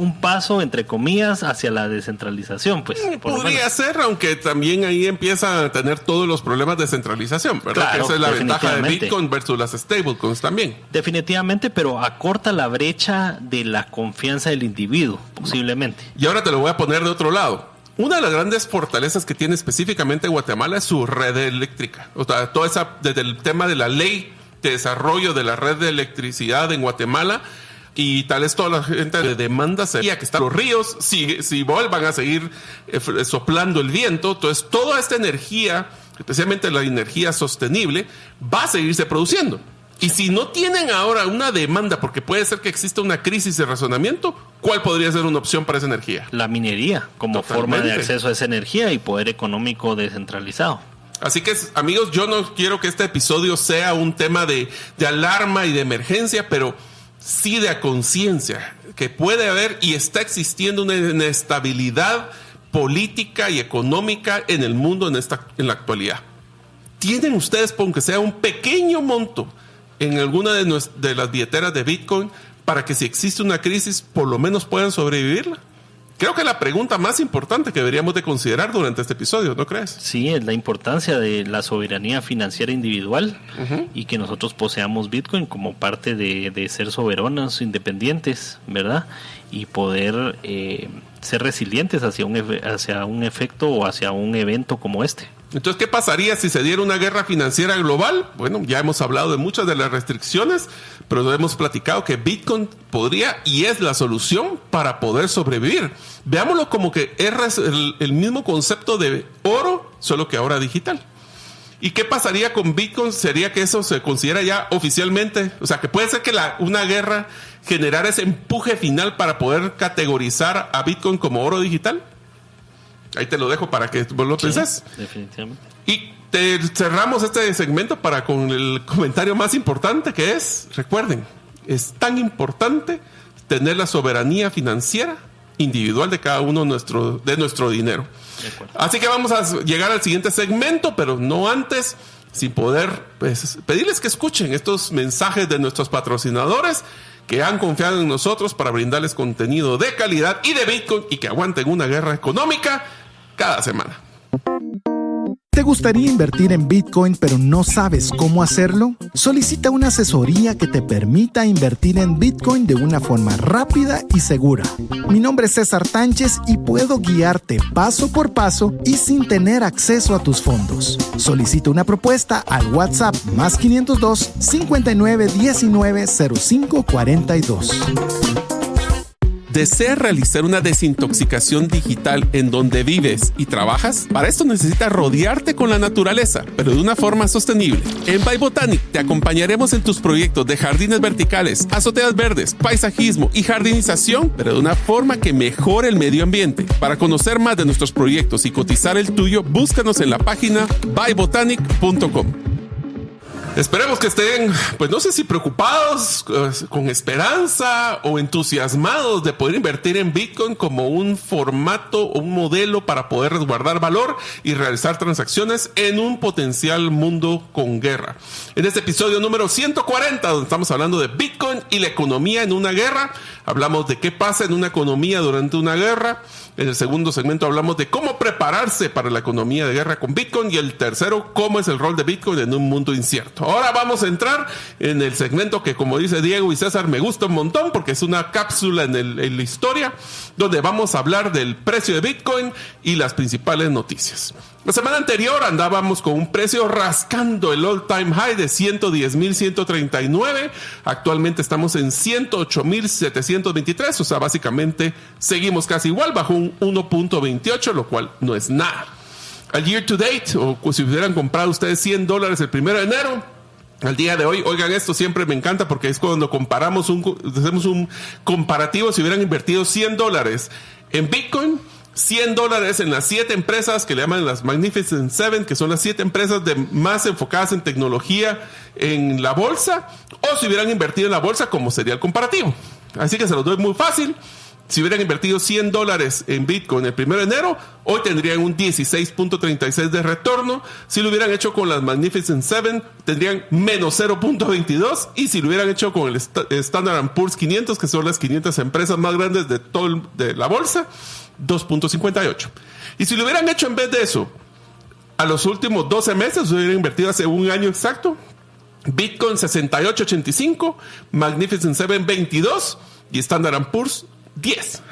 entre comillas, hacia la descentralización, pues. Podría ser, aunque también ahí empieza a tener todos los problemas de centralización, ¿verdad? Claro, que esa es la ventaja de Bitcoin versus las stablecoins también. Definitivamente, pero acorta la brecha de la confianza del individuo, posiblemente. Y ahora te lo voy a poner de otro lado. Una de las grandes fortalezas que tiene específicamente Guatemala es su red eléctrica. O sea, desde el tema de la ley de desarrollo de la red de electricidad en Guatemala, y tal vez toda la gente de demanda sería que están los ríos, si vuelvan a seguir soplando el viento. Entonces, toda esta energía, especialmente la energía sostenible, va a seguirse produciendo. Y si no tienen ahora una demanda, porque puede ser que exista una crisis de razonamiento, ¿cuál podría ser una opción para esa energía? La minería, como forma de acceso a esa energía y poder económico descentralizado. Así que, amigos, yo no quiero que este episodio sea un tema de alarma y de emergencia, pero sí de conciencia, que puede haber y está existiendo una inestabilidad política y económica en el mundo en la actualidad. ¿Tienen ustedes, aunque sea un pequeño monto, en alguna de las billeteras de Bitcoin para que si existe una crisis, por lo menos puedan sobrevivirla? Creo que la pregunta más importante que deberíamos de considerar durante este episodio, ¿no crees? Sí, es la importancia de la soberanía financiera individual y que nosotros poseamos Bitcoin como parte de ser soberanos, independientes, ¿verdad? Y poder ser resilientes hacia un efecto o hacia un evento como este. Entonces, ¿qué pasaría si se diera una guerra financiera global? Bueno, ya hemos hablado de muchas de las restricciones, pero hemos platicado que Bitcoin podría y es la solución para poder sobrevivir. Veámoslo como que es el mismo concepto de oro, solo que ahora digital. ¿Y qué pasaría con Bitcoin? ¿Sería que eso se considera ya oficialmente? O sea, que puede ser que una guerra generara ese empuje final para poder categorizar a Bitcoin como oro digital. Ahí te lo dejo para que vos lo penses. Definitivamente. Y cerramos este segmento con el comentario más importante, que es, recuerden, es tan importante tener la soberanía financiera individual de cada uno de nuestro dinero. Así que vamos a llegar al siguiente segmento, pero no antes, sin poder pedirles que escuchen estos mensajes de nuestros patrocinadores que han confiado en nosotros para brindarles contenido de calidad y de Bitcoin y que aguanten una guerra económica cada semana. ¿Te gustaría invertir en Bitcoin pero no sabes cómo hacerlo? Solicita una asesoría que te permita invertir en Bitcoin de una forma rápida y segura. Mi nombre es César Tánchez y puedo guiarte paso por paso y sin tener acceso a tus fondos. Solicita una propuesta al WhatsApp +502 59 19 05 42. ¿Deseas realizar una desintoxicación digital en donde vives y trabajas? Para esto necesitas rodearte con la naturaleza, pero de una forma sostenible. En By Botanic te acompañaremos en tus proyectos de jardines verticales, azoteas verdes, paisajismo y jardinización, pero de una forma que mejore el medio ambiente. Para conocer más de nuestros proyectos y cotizar el tuyo, búscanos en la página bybotanic.com. Esperemos que estén, pues no sé si preocupados, con esperanza o entusiasmados de poder invertir en Bitcoin como un formato o un modelo para poder resguardar valor y realizar transacciones en un potencial mundo con guerra. En este episodio número 140, donde estamos hablando de Bitcoin y la economía en una guerra, hablamos de qué pasa en una economía durante una guerra. En el segundo segmento hablamos de cómo prepararse para la economía de guerra con Bitcoin. Y el tercero, cómo es el rol de Bitcoin en un mundo incierto. Ahora vamos a entrar en el segmento que, como dice Diego y César, me gusta un montón porque es una cápsula en la historia donde vamos a hablar del precio de Bitcoin y las principales noticias. La semana anterior andábamos con un precio rascando el all-time high de 110,139. Actualmente estamos en 108,723. O sea, básicamente seguimos casi igual, bajo un 1.28, lo cual no es nada. Al year to date, o si hubieran comprado ustedes $100 el 1 de enero, al día de hoy, oigan esto, siempre me encanta porque es cuando hacemos un comparativo. Si hubieran invertido $100 en Bitcoin, $100 en las 7 empresas que le llaman las Magnificent Seven, que son las 7 empresas más enfocadas en tecnología en la bolsa, o si hubieran invertido en la bolsa, como sería el comparativo. Así que se los doy muy fácil. Si hubieran invertido $100 en Bitcoin el 1 de enero, hoy tendrían un 16.36 de retorno. Si lo hubieran hecho con las Magnificent Seven, tendrían menos 0.22. Y si lo hubieran hecho con el Standard & Poor's 500, que son las 500 empresas más grandes de la bolsa, 2.58. Y si lo hubieran hecho en vez de eso, a los últimos 12 meses, hubieran invertido hace un año exacto, Bitcoin 68.85, Magnificent Seven 22 y Standard & Poor's 10.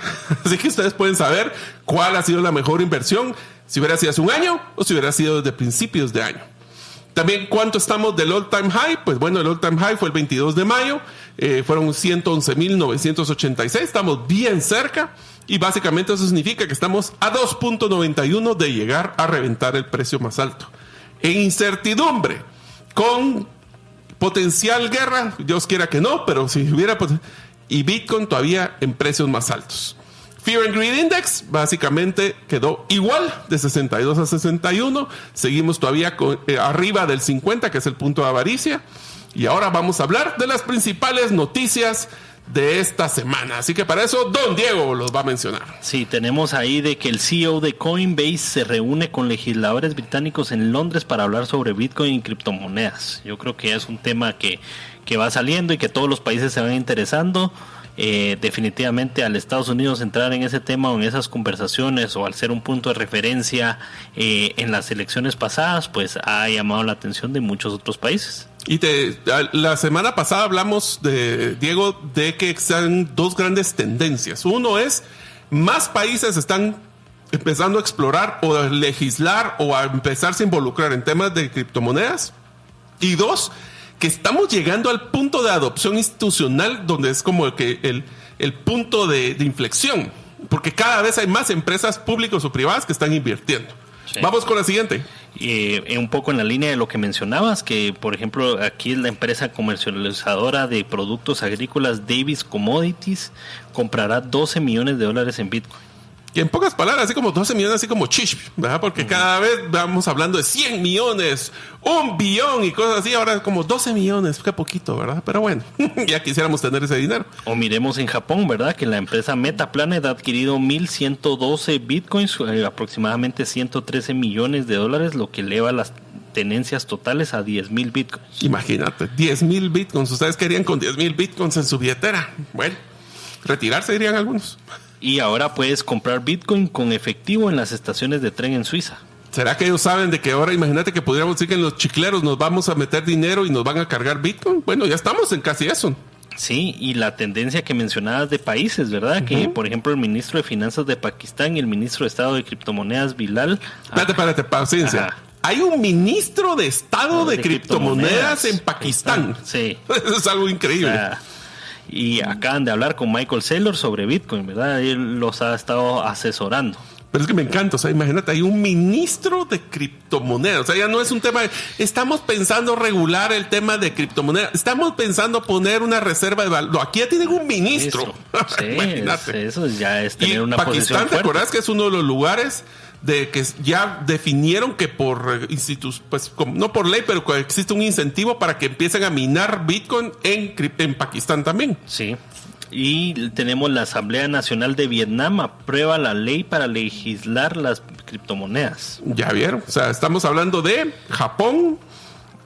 Así que ustedes pueden saber cuál ha sido la mejor inversión, si hubiera sido hace un año o si hubiera sido desde principios de año. También, ¿cuánto estamos del all-time high? Pues bueno, el all-time high fue el 22 de mayo, fueron 111,986, estamos bien cerca. Y básicamente eso significa que estamos a 2.91 de llegar a reventar el precio más alto. En incertidumbre, con potencial guerra, Dios quiera que no, pero si hubiera... y Bitcoin todavía en precios más altos. Fear and Greed Index básicamente quedó igual de 62 a 61. Seguimos todavía arriba del 50, que es el punto de avaricia. Y ahora vamos a hablar de las principales noticias de esta semana. Así que para eso Don Diego los va a mencionar. Sí, tenemos ahí de que el CEO de Coinbase se reúne con legisladores británicos en Londres para hablar sobre Bitcoin y criptomonedas. Yo creo que es un tema que va saliendo y que todos los países se van interesando. Definitivamente al Estados Unidos entrar en ese tema o en esas conversaciones, o al ser un punto de referencia en las elecciones pasadas, pues ha llamado la atención de muchos otros países. Y la semana pasada hablamos, Diego, de que están dos grandes tendencias. Uno es, más países están empezando a explorar o a legislar o a empezarse a involucrar en temas de criptomonedas. Y dos, que estamos llegando al punto de adopción institucional, donde es como el punto de inflexión. Porque cada vez hay más empresas públicas o privadas que están invirtiendo. Sí. Vamos con la siguiente. Un poco en la línea de lo que mencionabas, que por ejemplo aquí la empresa comercializadora de productos agrícolas Davis Commodities comprará $12 millones en Bitcoin. Y en pocas palabras, así como 12 millones, así como chish, ¿verdad? Porque cada vez vamos hablando de 100 millones, 1 billón y cosas así. Ahora es como 12 millones, qué poquito, ¿verdad? Pero bueno, ya quisiéramos tener ese dinero. O miremos en Japón, ¿verdad? Que la empresa Metaplanet ha adquirido 1,112 bitcoins, aproximadamente $113 millones, lo que eleva las tenencias totales a 10,000 bitcoins. Imagínate, 10,000 bitcoins. Ustedes querían con 10,000 bitcoins en su billetera. Bueno, retirarse dirían algunos. Y ahora puedes comprar Bitcoin con efectivo en las estaciones de tren en Suiza. ¿Será que ellos saben de que ahora, imagínate que pudiéramos decir que en los chicleros nos vamos a meter dinero y nos van a cargar Bitcoin? Bueno, ya estamos en casi eso. Sí, y la tendencia que mencionabas de países, ¿verdad? Que, por ejemplo, el ministro de Finanzas de Pakistán y el ministro de Estado de Criptomonedas, Bilal... Espérate, paciencia. Ajá. Hay un ministro de Estado de criptomonedas en Pakistán. Sí. Eso es algo increíble. O sea, y acaban de hablar con Michael Saylor sobre Bitcoin, ¿verdad? Él los ha estado asesorando. Pero es que me encanta, o sea, imagínate, hay un ministro de criptomonedas. O sea, ya no es un tema de, estamos pensando regular el tema de criptomonedas, estamos pensando poner una reserva de valor. No, aquí ya tienen un ministro. Sí, imagínate. Eso ya es tener una Pakistán, posición fuerte. ¿Te acuerdas que es uno de los lugares de que ya definieron que por pues no por ley, pero que existe un incentivo para que empiecen a minar Bitcoin en Pakistán también? Sí. Y tenemos la Asamblea Nacional de Vietnam aprueba la ley para legislar las criptomonedas. Ya vieron, o sea, estamos hablando de Japón,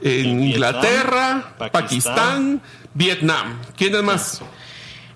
Inglaterra, Pakistán, Vietnam. ¿Quiénes más?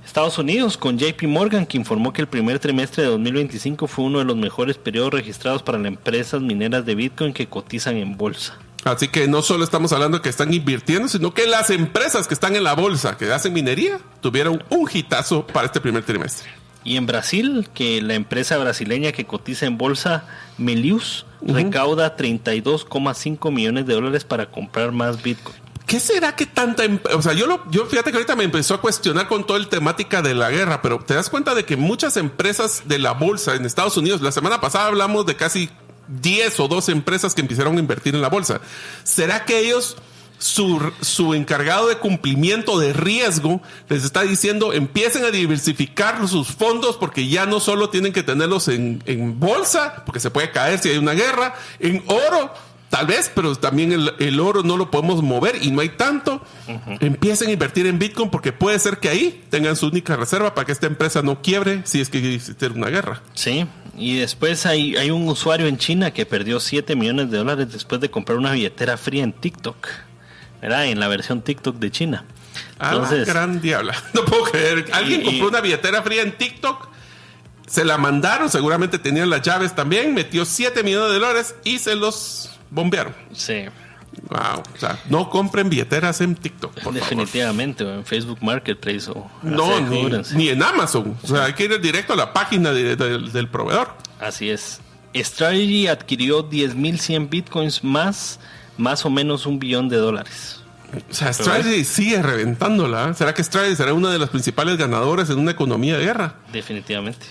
Estados Unidos, con JP Morgan, que informó que el primer trimestre de 2025 fue uno de los mejores periodos registrados para las empresas mineras de Bitcoin que cotizan en bolsa. Así que no solo estamos hablando de que están invirtiendo, sino que las empresas que están en la bolsa, que hacen minería, tuvieron un hitazo para este primer trimestre. Y en Brasil, que la empresa brasileña que cotiza en bolsa, Melius, recauda $32,5 millones para comprar más Bitcoin. ¿Qué será que tanta... O sea, yo fíjate que ahorita me empezó a cuestionar con toda la temática de la guerra, pero te das cuenta de que muchas empresas de la bolsa en Estados Unidos, la semana pasada hablamos de casi 10 o 12 empresas que empezaron a invertir en la bolsa. ¿Será que ellos, su encargado de cumplimiento de riesgo, les está diciendo empiecen a diversificar sus fondos porque ya no solo tienen que tenerlos en bolsa, porque se puede caer si hay una guerra, en oro? Tal vez, pero también el oro no lo podemos mover y no hay tanto. Empiecen a invertir en Bitcoin porque puede ser que ahí tengan su única reserva para que esta empresa no quiebre si es que existe una guerra. Sí, y después hay un usuario en China que perdió $7 millones después de comprar una billetera fría en TikTok, ¿verdad? En la versión TikTok de China. Entonces, gran diabla. No puedo creer. Alguien compró una billetera fría en TikTok. Se la mandaron, seguramente tenían las llaves también, metió $7 millones y se los bombearon. Sí. Wow. O sea, no compren billeteras en TikTok, por definitivamente, favor. O en Facebook Marketplace o no, ni en Amazon. O sea, hay que ir directo a la página del proveedor. Así es. Strategy adquirió 10,100 bitcoins más o menos $1 billón. O sea, Strategy sigue reventándola. ¿Será que Strategy será una de las principales ganadoras en una economía de guerra? Definitivamente.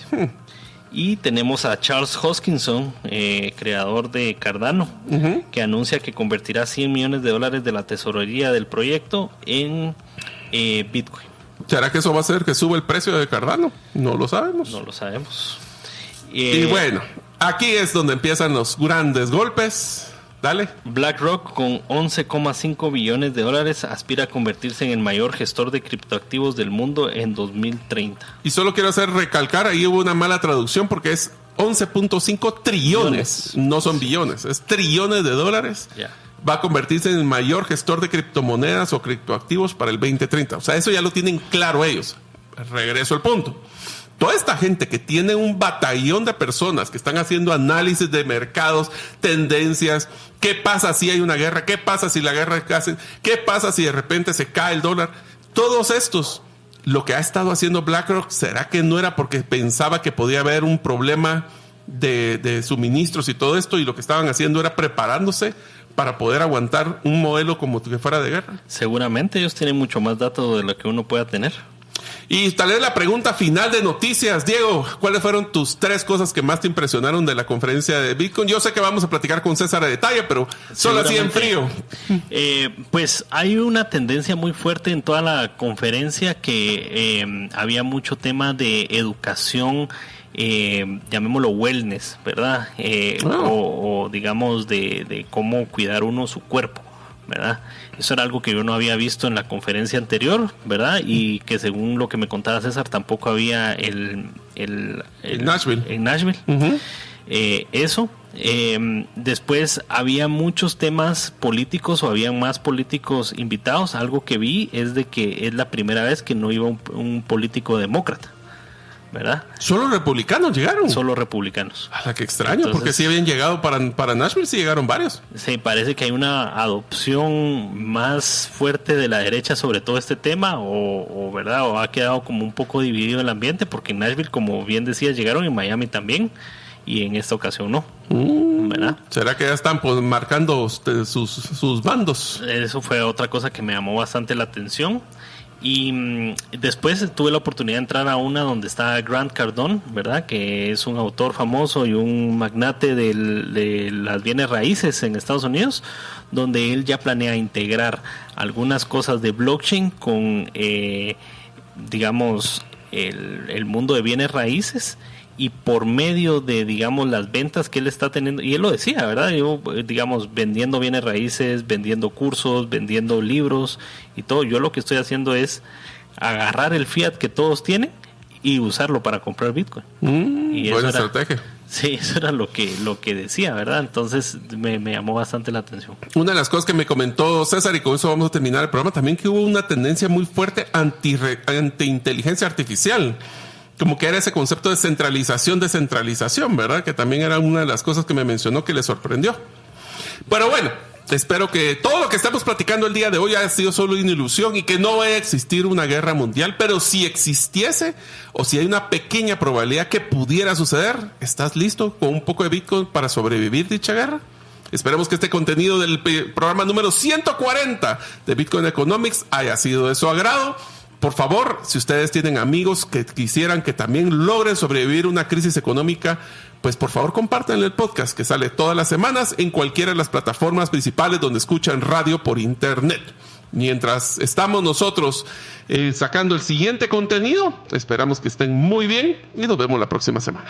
Y tenemos a Charles Hoskinson, creador de Cardano, que anuncia que convertirá $100 millones de la tesorería del proyecto en Bitcoin. ¿Será que eso va a hacer que suba el precio de Cardano? No lo sabemos. No lo sabemos. Y bueno, aquí es donde empiezan los grandes golpes. Dale. BlackRock, con 11,5 billones de dólares, aspira a convertirse en el mayor gestor de criptoactivos del mundo en 2030. Y solo quiero recalcar, ahí hubo una mala traducción porque es 11.5 trillones. No son billones, es trillones de dólares. Yeah. Va a convertirse en el mayor gestor de criptomonedas o criptoactivos para el 2030. O sea, eso ya lo tienen claro ellos. Regreso al punto. Toda esta gente que tiene un batallón de personas que están haciendo análisis de mercados, tendencias, qué pasa si hay una guerra, qué pasa si la guerra casi, qué pasa si de repente se cae el dólar. Todos estos, lo que ha estado haciendo BlackRock, ¿será que no era porque pensaba que podía haber un problema de suministros y todo esto, y lo que estaban haciendo era preparándose para poder aguantar un modelo como que fuera de guerra? Seguramente ellos tienen mucho más datos de lo que uno pueda tener. Y tal vez la pregunta final de noticias, Diego, ¿cuáles fueron tus 3 cosas que más te impresionaron de la conferencia de Bitcoin? Yo sé que vamos a platicar con César a detalle, pero solo así en frío. Pues hay una tendencia muy fuerte en toda la conferencia que había mucho tema de educación, llamémoslo wellness, ¿verdad? O digamos de cómo cuidar uno su cuerpo, ¿verdad? Eso era algo que yo no había visto en la conferencia anterior, ¿verdad? Y que según lo que me contaba César, tampoco había en Nashville. En Nashville. Uh-huh. Eso. Después había muchos temas políticos, o habían más políticos invitados. Algo que vi es de que es la primera vez que no iba un político demócrata, ¿verdad? ¿Solo republicanos llegaron? Solo republicanos. Qué extraño. Entonces, porque sí habían llegado para Nashville, sí llegaron varios. Sí, parece que hay una adopción más fuerte de la derecha sobre todo este tema, o ¿verdad? O ha quedado como un poco dividido el ambiente, porque en Nashville, como bien decías, llegaron, en Miami también, y en esta ocasión no, ¿verdad? ¿Será que ya están marcando sus bandos? Eso fue otra cosa que me llamó bastante la atención. Y después tuve la oportunidad de entrar a una donde está Grant Cardone, ¿verdad? Que es un autor famoso y un magnate de las bienes raíces en Estados Unidos, donde él ya planea integrar algunas cosas de blockchain con, digamos, el mundo de bienes raíces, y por medio de, digamos, las ventas que él está teniendo, y él lo decía, ¿verdad? Yo, digamos, vendiendo bienes raíces, vendiendo cursos, vendiendo libros y todo, yo lo que estoy haciendo es agarrar el fiat que todos tienen y usarlo para comprar Bitcoin. Y buena estrategia. Sí, eso era lo que decía, ¿verdad? Entonces me llamó bastante la atención. Una de las cosas que me comentó César, y con eso vamos a terminar el programa, también que hubo una tendencia muy fuerte anti inteligencia artificial. Como que era ese concepto de descentralización, ¿verdad? Que también era una de las cosas que me mencionó que le sorprendió. Pero bueno, espero que todo lo que estamos platicando el día de hoy haya sido solo una ilusión y que no vaya a existir una guerra mundial. Pero si existiese, o si hay una pequeña probabilidad que pudiera suceder, ¿estás listo con un poco de Bitcoin para sobrevivir dicha guerra? Esperemos que este contenido del programa número 140 de Bitcoin Economics haya sido de su agrado. Por favor, si ustedes tienen amigos que quisieran que también logren sobrevivir una crisis económica, pues por favor compartan el podcast que sale todas las semanas en cualquiera de las plataformas principales donde escuchan radio por internet. Mientras estamos nosotros sacando el siguiente contenido, esperamos que estén muy bien y nos vemos la próxima semana.